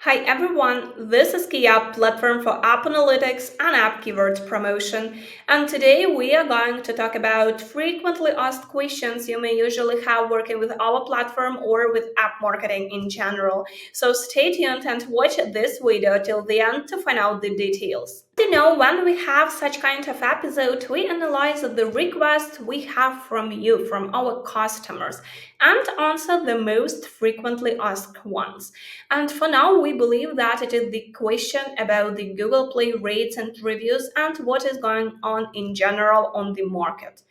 Hi everyone, this is Keyapp platform for app analytics and app keywords promotion. And today we are going to talk about frequently asked questions you may usually have working with our platform or with app marketing in general. So stay tuned and watch this video till the end to find out the details. When we have such kind of episode, we analyze the requests we have from you, from our customers, and answer the most frequently asked ones. And for now, we believe that it is the question about the Google Play rates and reviews and what is going on in general on the market.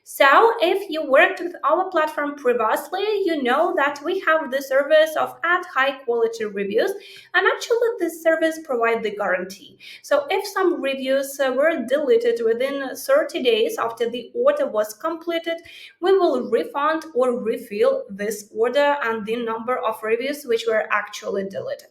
So, if you worked with our platform previously, you know that we have the service of add high quality reviews, and actually, this service provides the guarantee. So, if some reviews were deleted within 30 days after the order was completed, we will refund or refill this order and the number of reviews which were actually deleted.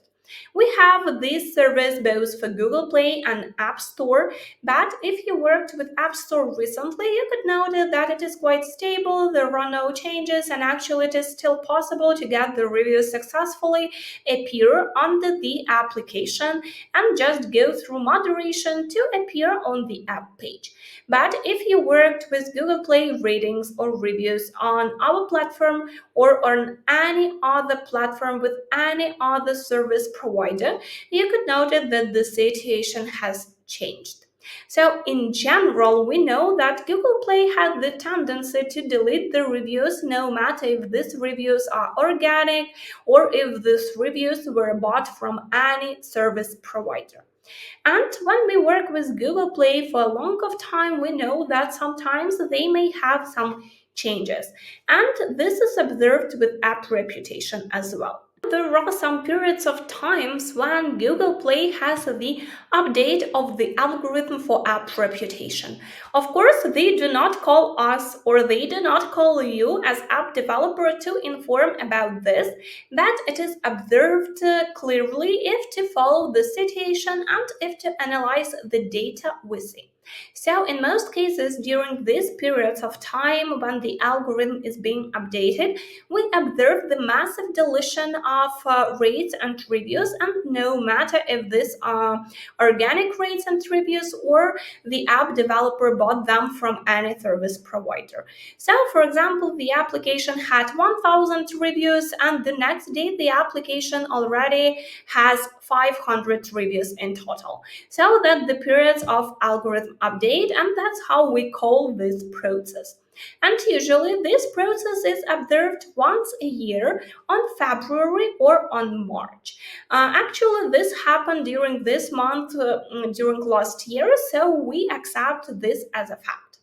We have this service both for Google Play and App Store, but if you worked with App Store recently, you could notice that it is quite stable, there are no changes, and actually it is still possible to get the reviews successfully appear under the application and just go through moderation to appear on the app page. But if you worked with Google Play ratings or reviews on our platform or on any other platform with any other service provider, you could notice that the situation has changed. So, in general, we know that Google Play has the tendency to delete the reviews no matter if these reviews are organic or if these reviews were bought from any service provider. And when we work with Google Play for a long of time, we know that sometimes they may have some changes. And this is observed with app reputation as well. There are some periods of times when Google Play has the update of the algorithm for app reputation. Of course, they do not call us or they do not call you as app developer to inform about this, but it is observed clearly if to follow the situation and if to analyze the data we see. So, in most cases, during these periods of time when the algorithm is being updated, we observe the massive deletion of rates and reviews, and no matter if these are organic rates and reviews or the app developer bought them from any service provider. So, for example, the application had 1000 reviews, and the next day the application already has 500 reviews in total. So that the periods of algorithm update, and that's how we call this process. And usually this process is observed once a year on February or on March. Actually, this happened during this month, during last year, so we accept this as a fact.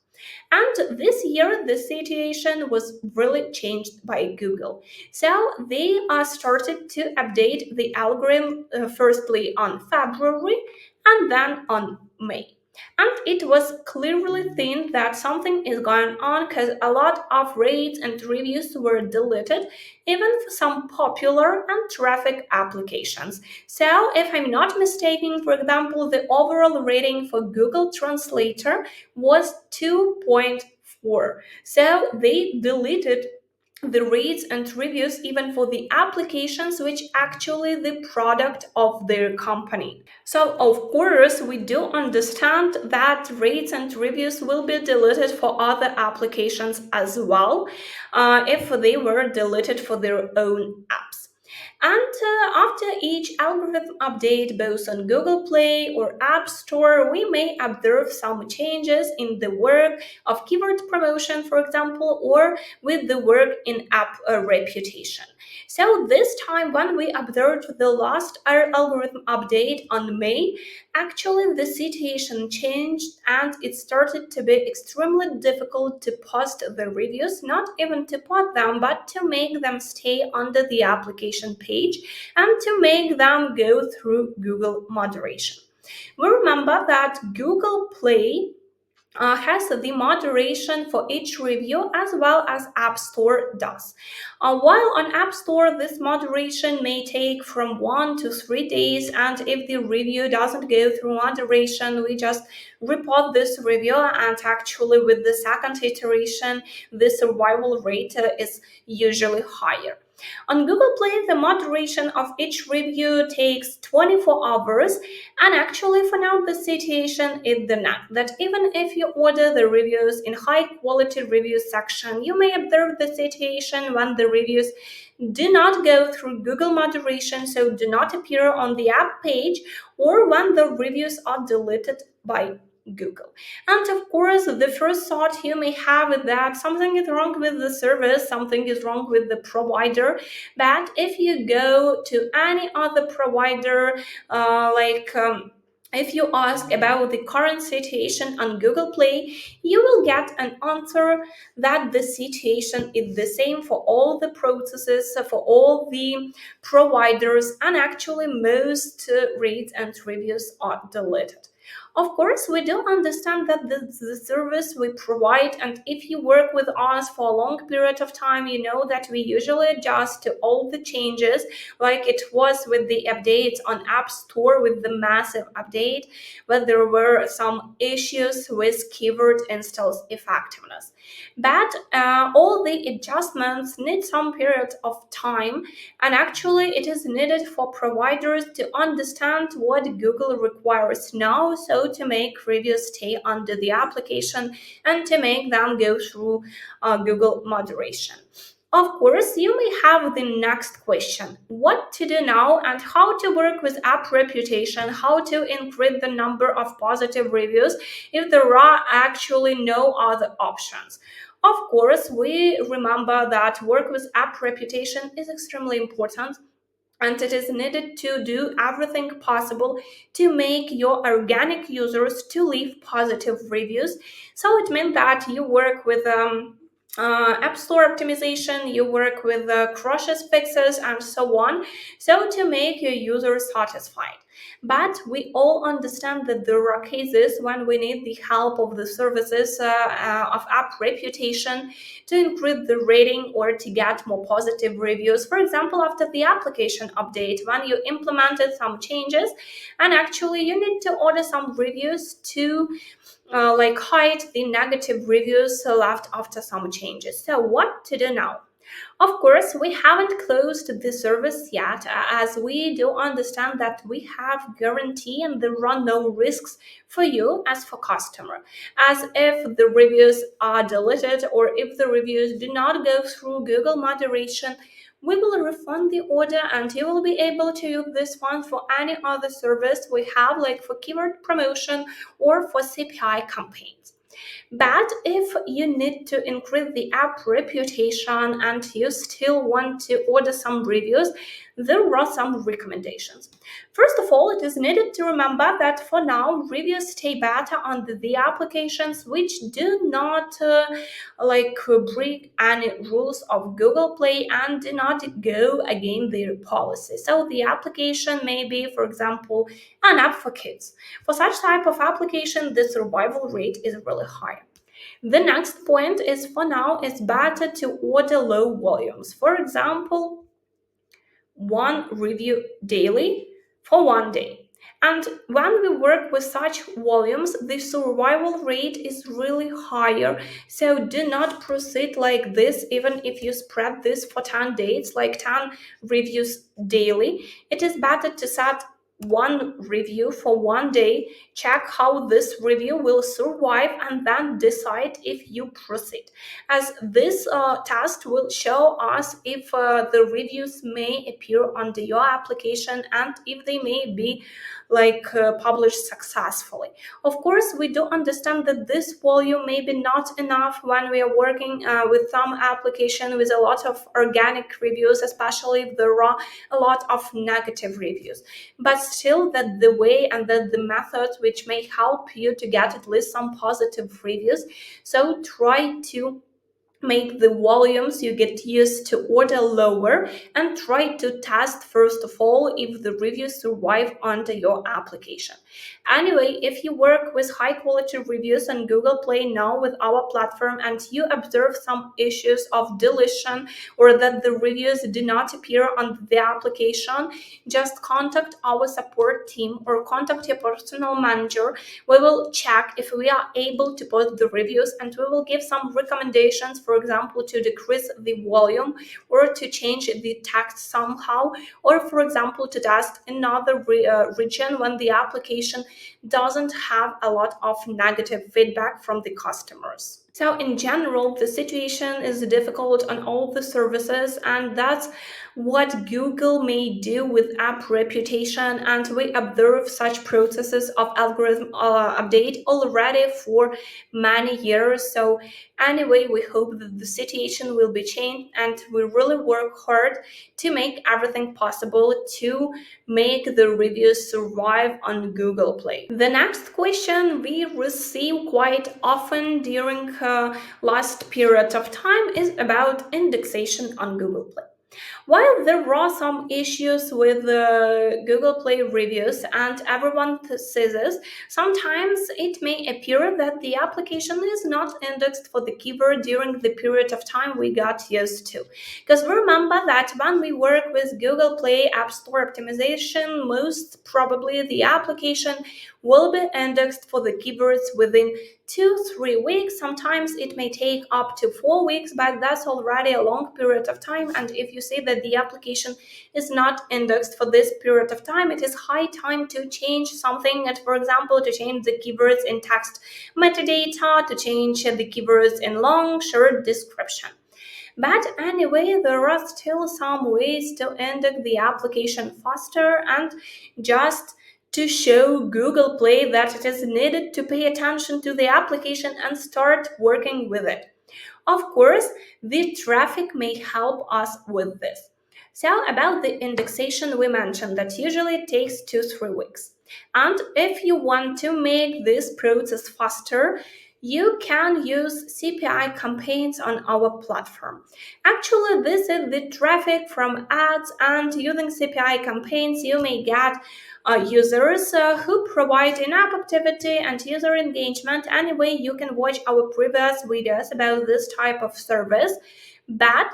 And this year, the situation was really changed by Google. So they started to update the algorithm firstly on February and then on May. And it was clearly seen that something is going on because a lot of rates and reviews were deleted, even for some popular and traffic applications. So, if I'm not mistaken, for example, the overall rating for Google Translator was 2.4. So, they deleted the rates and reviews even for the applications which actually the product of their company. So of course we do understand that rates and reviews will be deleted for other applications as well, if they were deleted for their own apps. And after each algorithm update, both on Google Play or App Store, we may observe some changes in the work of keyword promotion, for example, or with the work in app reputation. So this time, when we observed the last algorithm update on May, actually the situation changed and it started to be extremely difficult to post the reviews, not even to put them, but to make them stay under the application page and to make them go through Google moderation. We remember that Google Play has the moderation for each review as well as App Store does. While on App Store, this moderation may take from 1 to 3 days, and if the review doesn't go through moderation, we just report this review, and actually with the second iteration, the survival rate is usually higher. On Google Play, the moderation of each review takes 24 hours, and actually for now the situation is that even if you order the reviews in high quality review section, you may observe the situation when the reviews do not go through Google moderation, so do not appear on the app page, or when the reviews are deleted by Google. And of course, the first thought you may have is that something is wrong with the service, something is wrong with the provider. But if you go to any other provider, if you ask about the current situation on Google Play, you will get an answer that the situation is the same for all the processes, for all the providers, and actually most rates and reviews are deleted. Of course, we do understand that the service we provide, and if you work with us for a long period of time, you know that we usually adjust to all the changes, like it was with the updates on App Store with the massive update, but there were some issues with keyword installs effectiveness. But all the adjustments need some period of time, and actually it is needed for providers to understand what Google requires now, so to make reviews stay under the application and to make them go through Google moderation. Of course, you may have the next question: what to do now and how to work with app reputation, how to increase the number of positive reviews if there are actually no other options. Of course, we remember that work with app reputation is extremely important, and it is needed to do everything possible to make your organic users to leave positive reviews. So it means that you work with App Store optimization, you work with crashes fixes, and so on, so to make your users satisfied. But we all understand that there are cases when we need the help of the services of app reputation to increase the rating or to get more positive reviews. For example, after the application update, when you implemented some changes, and actually you need to order some reviews to hide the negative reviews left after some changes. So what to do now? Of course, we haven't closed the service yet, as we do understand that we have guarantee and there are no risks for you as for customer. As if the reviews are deleted or if the reviews do not go through Google moderation, we will refund the order and you will be able to use this fund for any other service we have, like for keyword promotion or for CPI campaigns. But if you need to increase the app reputation and you still want to order some reviews, there are some recommendations. First of all, it is needed to remember that for now, reviews stay better on the applications which do not break any rules of Google Play and do not go against their policy. So the application may be, for example, an app for kids. For such type of application, the survival rate is really high. The next point is, for now, it's better to order low volumes. For example, one review daily for one day. And when we work with such volumes, the survival rate is really higher. So do not proceed like this, even if you spread this for 10 days, like 10 reviews daily. It is better to set one review for one day, check how this review will survive, and then decide if you proceed, as this test will show us if the reviews may appear under your application and if they may be published successfully. Of course, we do understand that this volume may be not enough when we are working with some application with a lot of organic reviews, especially if there are a lot of negative reviews. But still, that the way and that the method which may help you to get at least some positive reviews. So try to make the volumes you get used to order lower and try to test first of all if the reviews survive under your application. Anyway, if you work with high quality reviews on Google Play now with our platform and you observe some issues of deletion or that the reviews do not appear on the application, just contact our support team or contact your personal manager. We will check if we are able to post the reviews and we will give some recommendations for for example, to decrease the volume or to change the text somehow, or for example, to test another region when the application doesn't have a lot of negative feedback from the customers. So in general, the situation is difficult on all the services, and that's what Google may do with app reputation. And we observe such processes of algorithm update already for many years. So anyway, we hope that the situation will be changed, and we really work hard to make everything possible to make the reviews survive on Google Play. The next question we receive quite often during last period of time is about indexation on Google Play. While there are some issues with Google Play reviews and everyone says this, sometimes it may appear that the application is not indexed for the keyword during the period of time we got used to. Because remember that when we work with Google Play App Store optimization, most probably the application will be indexed for the keywords within 2-3 weeks. Sometimes it may take up to 4 weeks, but that's already a long period of time. And if you see that the application is not indexed for this period of time, it is high time to change something. And for example, to change the keywords in text metadata, to change the keywords in long, short description. But anyway, there are still some ways to index the application faster and just to show Google Play that it is needed to pay attention to the application and start working with it. Of course, the traffic may help us with this. So about the indexation, we mentioned that usually it takes 2-3 weeks. And if you want to make this process faster, you can use CPI campaigns on our platform. Actually, this is the traffic from ads, and using CPI campaigns, you may get users who provide in-app activity and user engagement. Anyway, you can watch our previous videos about this type of service, but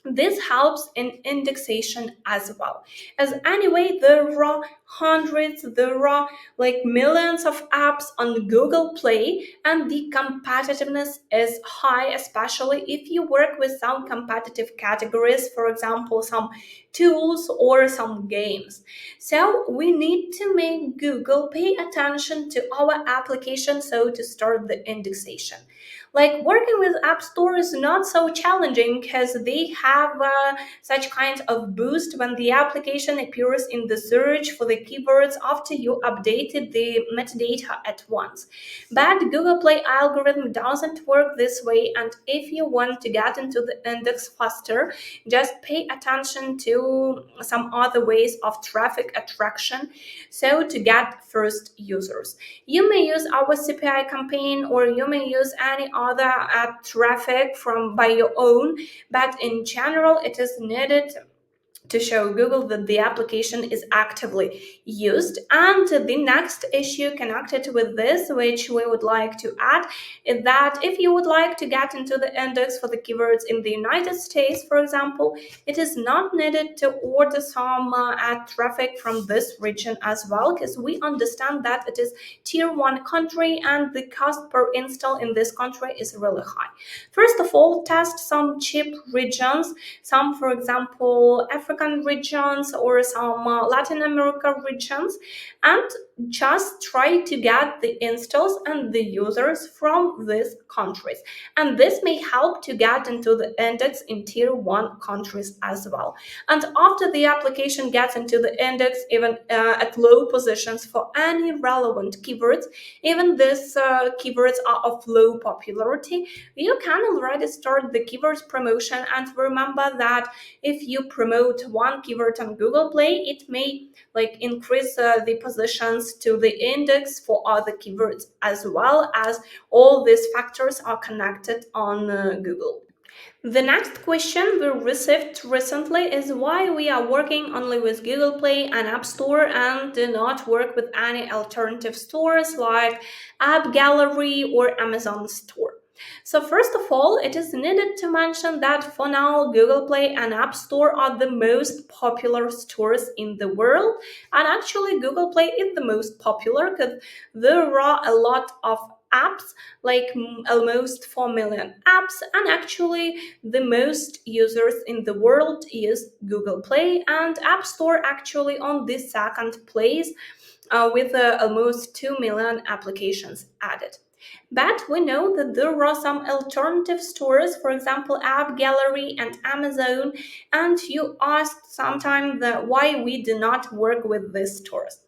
this helps in indexation as well. As anyway, there are hundreds, there are like millions of apps on Google Play, and the competitiveness is high, especially if you work with some competitive categories, for example, some tools or some games. So we need to make Google pay attention to our application so to start the indexation. Like working with AppStore is not so challenging because they have such kind of boost when the application appears in the search for the keywords after you updated the metadata at once. But Google Play algorithm doesn't work this way, and if you want to get into the index faster, just pay attention to some other ways of traffic attraction so to get first users. You may use our CPI campaign, or you may use any other traffic from by your own, but in general it is needed to show Google that the application is actively used. And the next issue connected with this, which we would like to add, is that if you would like to get into the index for the keywords in the United States, for example, it is not needed to order some ad traffic from this region as well, because we understand that it is tier 1 country and the cost per install in this country is really high. First of all, test some cheap regions, some, for example, African regions or some Latin America regions, and just try to get the installs and the users from these countries. And this may help to get into the index in tier 1 countries as well. And after the application gets into the index, even at low positions for any relevant keywords, even these keywords are of low popularity, you can already start the keywords promotion. And remember that if you promote one keyword on Google Play, it may increase the positions to the index for other keywords, as well as all these factors are connected on Google. The next question we received recently is why we are working only with Google Play and App Store and do not work with any alternative stores like App Gallery or Amazon Store. So first of all, it is needed to mention that for now, Google Play and App Store are the most popular stores in the world. And actually, Google Play is the most popular because there are a lot of apps, like almost 4 million apps, and actually the most users in the world use Google Play, and App Store actually on the second place with almost 2 million applications added. But we know that there are some alternative stores, for example, App Gallery and Amazon, and you asked sometime why we do not work with these stores.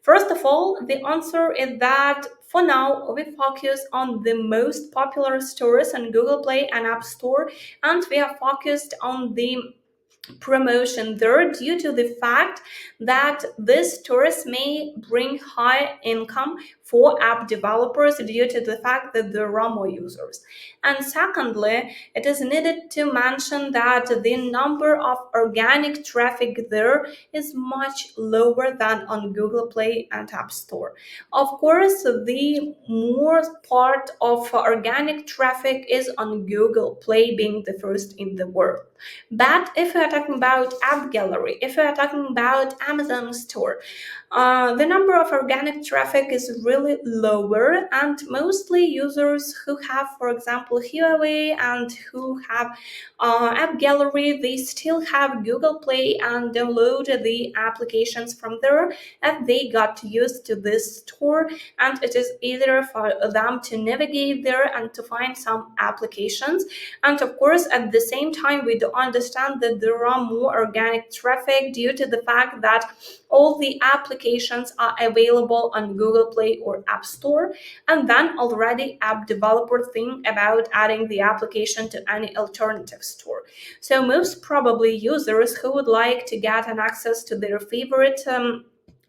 First of all, the answer is that for now we focus on the most popular stores on Google Play and App Store, and we are focused on the promotion there due to the fact that these stores may bring high income for app developers due to the fact that there are more users. And secondly, it is needed to mention that the number of organic traffic there is much lower than on Google Play and App Store. Of course, the more part of organic traffic is on Google Play, being the first in the world. But if we are talking about App Gallery, if we are talking about Amazon Store, the number of organic traffic is really lower, and mostly users who have, for example, Huawei and who have App Gallery, they still have Google Play and download the applications from there, and they got used to this store, and it is easier for them to navigate there and to find some applications. And of course, at the same time, we do understand that there are more organic traffic due to the fact that all the applications are available on Google Play or App Store, and then already app developer think about adding the application to any alternative store. So most probably users who would like to get an access to their favorite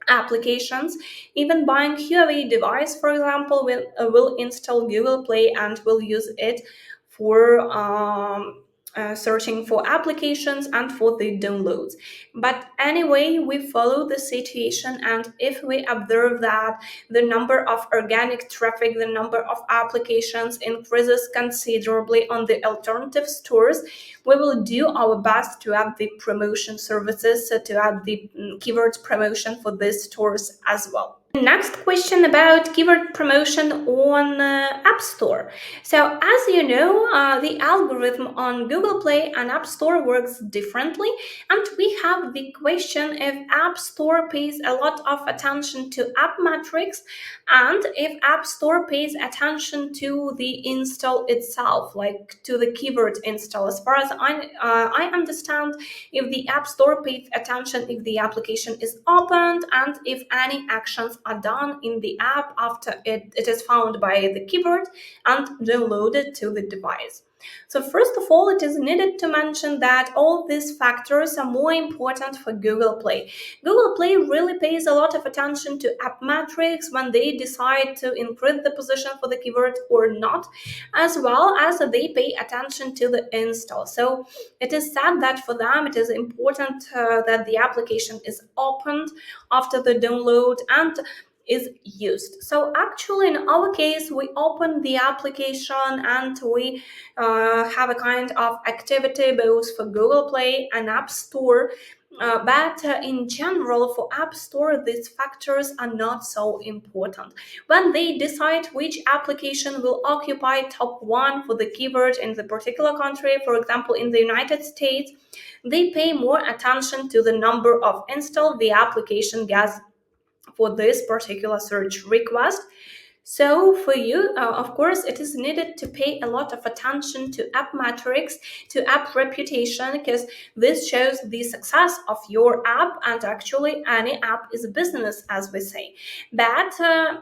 applications, even buying Huawei device, for example, will install Google Play and will use it for searching for applications and for the downloads. But anyway, we follow the situation, and if we observe that the number of organic traffic, the number of applications increases considerably on the alternative stores, we will do our best to add the promotion services, to add the keywords promotion for these stores as well. Next question about keyword promotion on App Store. So as you know, the algorithm on Google Play and App Store works differently, and we have the question if App Store pays a lot of attention to app metrics, and if App Store pays attention to the install itself, like to the keyword install. As far as I understand, if the App Store pays attention if the application is opened and if any actions are done in the app after it is found by the keyword and downloaded to the device. So first of all, it is needed to mention that all these factors are more important for Google Play. Google Play really pays a lot of attention to app metrics when they decide to increase the position for the keyword or not, as well as they pay attention to the install. So it is said that for them it is important that the application is opened after the download and is used. So actually in our case, we open the application and we have a kind of activity both for Google Play and App Store. But in general, for App Store, these factors are not so important. When they decide which application will occupy top one for the keyword in the particular country, for example, in the United States, they pay more attention to the number of install the application gets for this particular search request. So for you, of course, it is needed to pay a lot of attention to app metrics, to app reputation, because this shows the success of your app, and actually any app is a business, as we say. But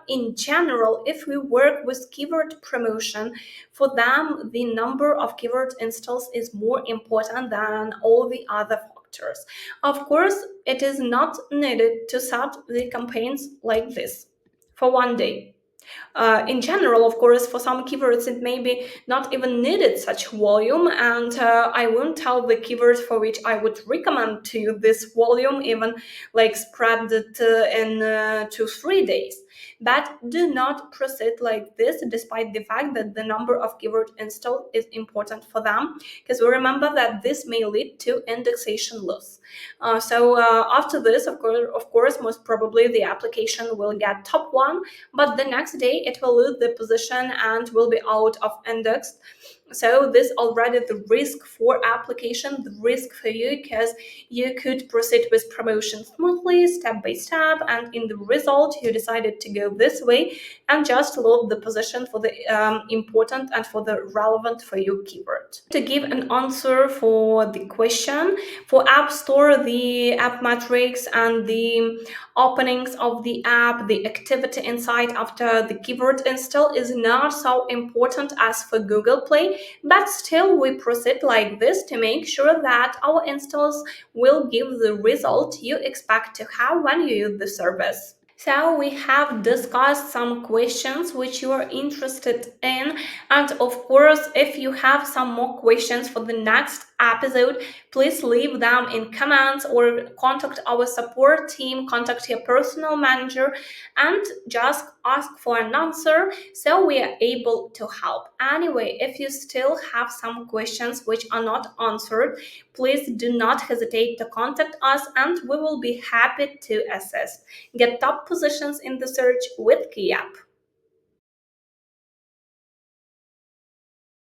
in general, if we work with keyword promotion, for them, the number of keyword installs is more important than all the other factors. Of course, it is not needed to set the campaigns like this for one day. In general, of course, for some keywords, it may be not even needed such volume, and I won't tell the keywords for which I would recommend to you this volume, even like spread it in 2-3 days. But do not proceed like this, despite the fact that the number of keyword installed is important for them, because we remember that this may lead to indexation loss. After this, of course, most probably the application will get top one, but the next day it will lose the position and will be out of index. So this already the risk for application, the risk for you, because you could proceed with promotion smoothly, step by step, and in the result you decided to go this way and just load the position for the important and for the relevant for you keyword. To give an answer for the question, for App Store, the app metrics and the openings of the app, the activity inside after the keyword install is not so important as for Google Play, but still we proceed like this to make sure that our installs will give the result you expect to have when you use the service. So we have discussed some questions which you are interested in, and of course if you have some more questions for the next episode, please leave them in comments or contact our support team, contact your personal manager, and just ask for an answer so we are able to help. Anyway, if you still have some questions which are not answered, please do not hesitate to contact us and we will be happy to assist. Get top positions in the search with Keyapp.